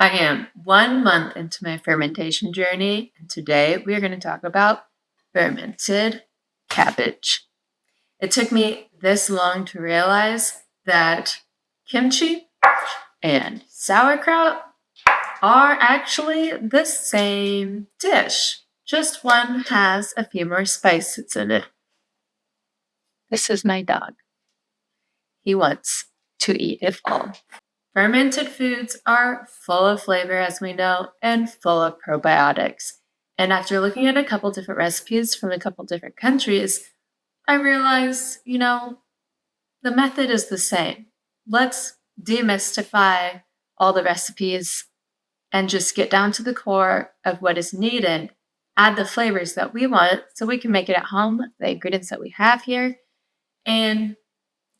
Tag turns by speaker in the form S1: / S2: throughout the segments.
S1: I am 1 month into my fermentation journey, and today we are going to talk about fermented cabbage. It took me this long to realize that kimchi and sauerkraut are actually the same dish. Just one has a few more spices in it. This is my dog. He wants to eat it all. Fermented foods are full of flavor, as we know, and full of probiotics. And after looking at a couple different recipes from a couple different countries, I realized, the method is the same. Let's demystify all the recipes and just get down to the core of what is needed, add the flavors that we want so we can make it at home with the ingredients that we have here, and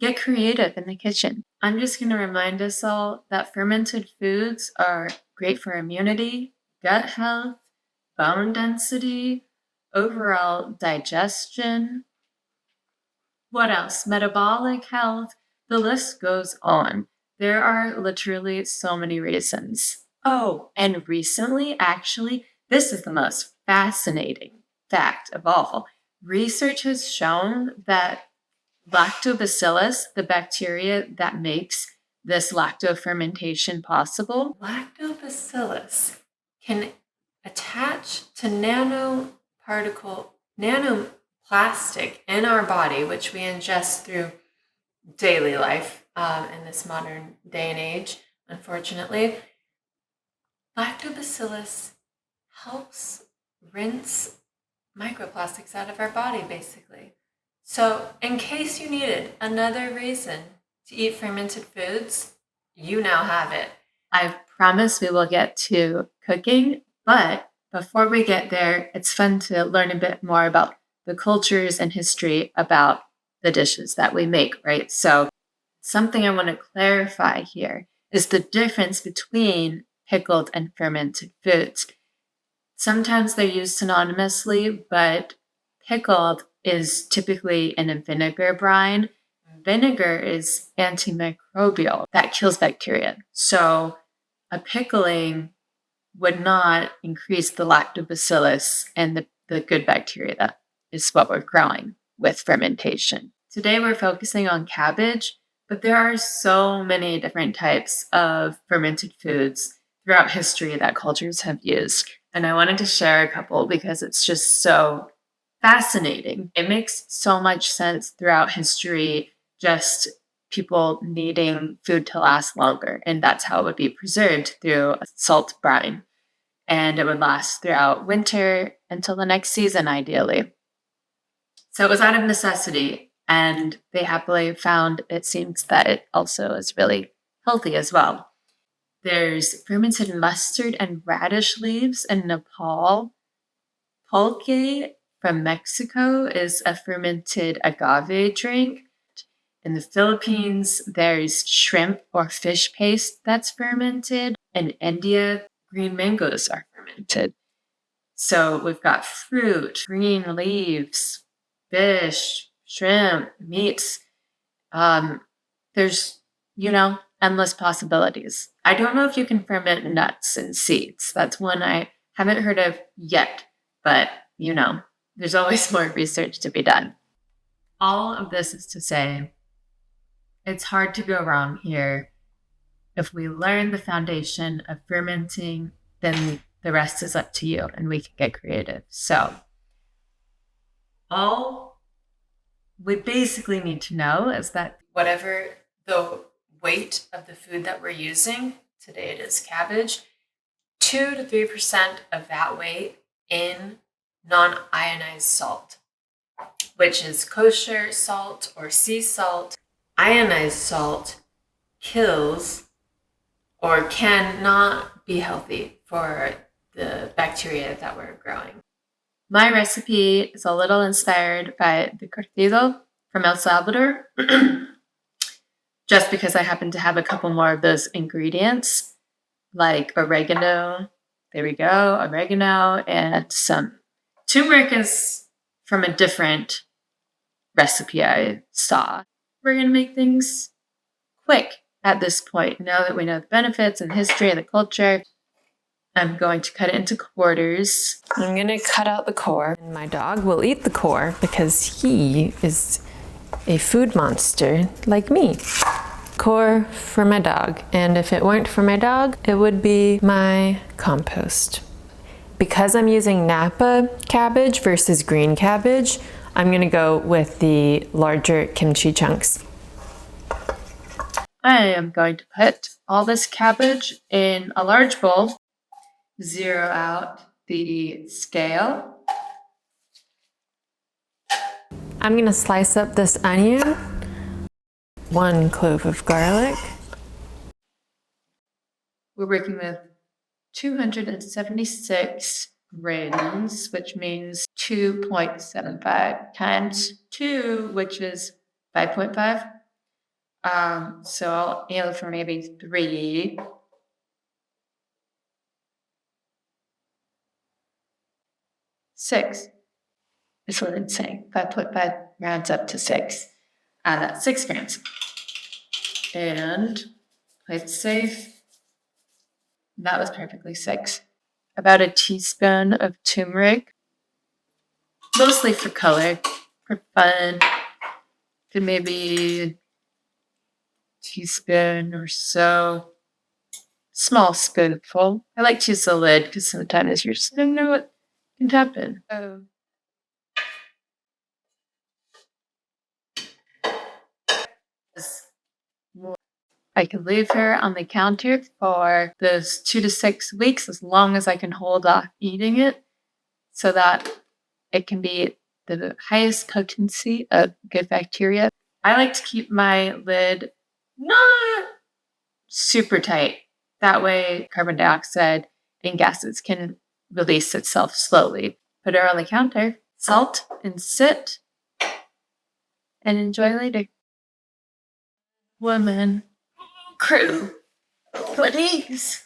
S1: get creative in the kitchen. I'm just going to remind us all that fermented foods are great for immunity, gut health, bone density, overall digestion. What else? Metabolic health. The list goes on. There are literally so many reasons. Oh, and recently, actually, this is the most fascinating fact of all. Research has shown that lactobacillus, the bacteria that makes this lactofermentation possible, lactobacillus can attach to nanoplastic in our body, which we ingest through daily life in this modern day and age, unfortunately. Lactobacillus helps rinse microplastics out of our body, basically. So, in case you needed another reason to eat fermented foods, you now have it. I promise we will get to cooking, but before we get there, it's fun to learn a bit more about the cultures and history about the dishes that we make, right? So, something I want to clarify here is the difference between pickled and fermented foods. Sometimes they're used synonymously, but pickled is typically in a vinegar brine. Vinegar is antimicrobial. That kills bacteria. So a pickling would not increase the lactobacillus and the good bacteria that is what we're growing with fermentation. Today we're focusing on cabbage, but there are so many different types of fermented foods throughout history that cultures have used. And I wanted to share a couple because it's just so fascinating. It makes so much sense throughout history, just people needing food to last longer. And that's how it would be preserved through a salt brine. And it would last throughout winter until the next season, ideally. So it was out of necessity. And they happily found, it seems, that it also is really healthy as well. There's fermented mustard and radish leaves in Nepal. Pulque from Mexico is a fermented agave drink. In the Philippines, there's shrimp or fish paste that's fermented. In India, green mangoes are fermented. So we've got fruit, green leaves, fish, shrimp, meats. There's, endless possibilities. I don't know if you can ferment nuts and seeds. That's one I haven't heard of yet, but there's always more research to be done. All of this is to say, it's hard to go wrong here. If we learn the foundation of fermenting, then the rest is up to you and we can get creative. So all we basically need to know is that whatever the weight of the food that we're using, today it is cabbage, 2 to 3% of that weight in non-ionized salt, which is kosher salt or sea salt. Ionized salt kills or cannot be healthy for the bacteria that we're growing. My recipe is a little inspired by the curtido from El Salvador, just because I happen to have a couple more of those ingredients, like oregano. There we go, oregano, and some turmeric is from a different recipe I saw. We're going to make things quick at this point. Now that we know the benefits and history and the culture, I'm going to cut it into quarters. I'm going to cut out the core. And my dog will eat the core because he is a food monster like me. Core for my dog. And if it weren't for my dog, it would be my compost. Because I'm using Napa cabbage versus green cabbage, I'm going to go with the larger kimchi chunks. I am going to put all this cabbage in a large bowl. Zero out the scale. I'm going to slice up this onion, 1 clove of garlic. We're working with 276 grams, which means 2.75 times 2, which is 5.5. So I'll aim for maybe 3. 6 is what I'm saying. 5.5 rounds up to 6. That's 6 grams. And play it safe. That was perfectly 6. About a teaspoon of turmeric, mostly for color, for fun. Could maybe a teaspoon or so. Small spoonful. I like to use the lid because sometimes you just don't know what can happen. I can leave her on the counter for those 2 to 6 weeks as long as I can hold off eating it so that it can be the highest potency of good bacteria. I like to keep my lid not super tight. That way carbon dioxide and gases can release itself slowly. Put her on the counter, salt, and sit, and enjoy later. Woman. Crew. Please.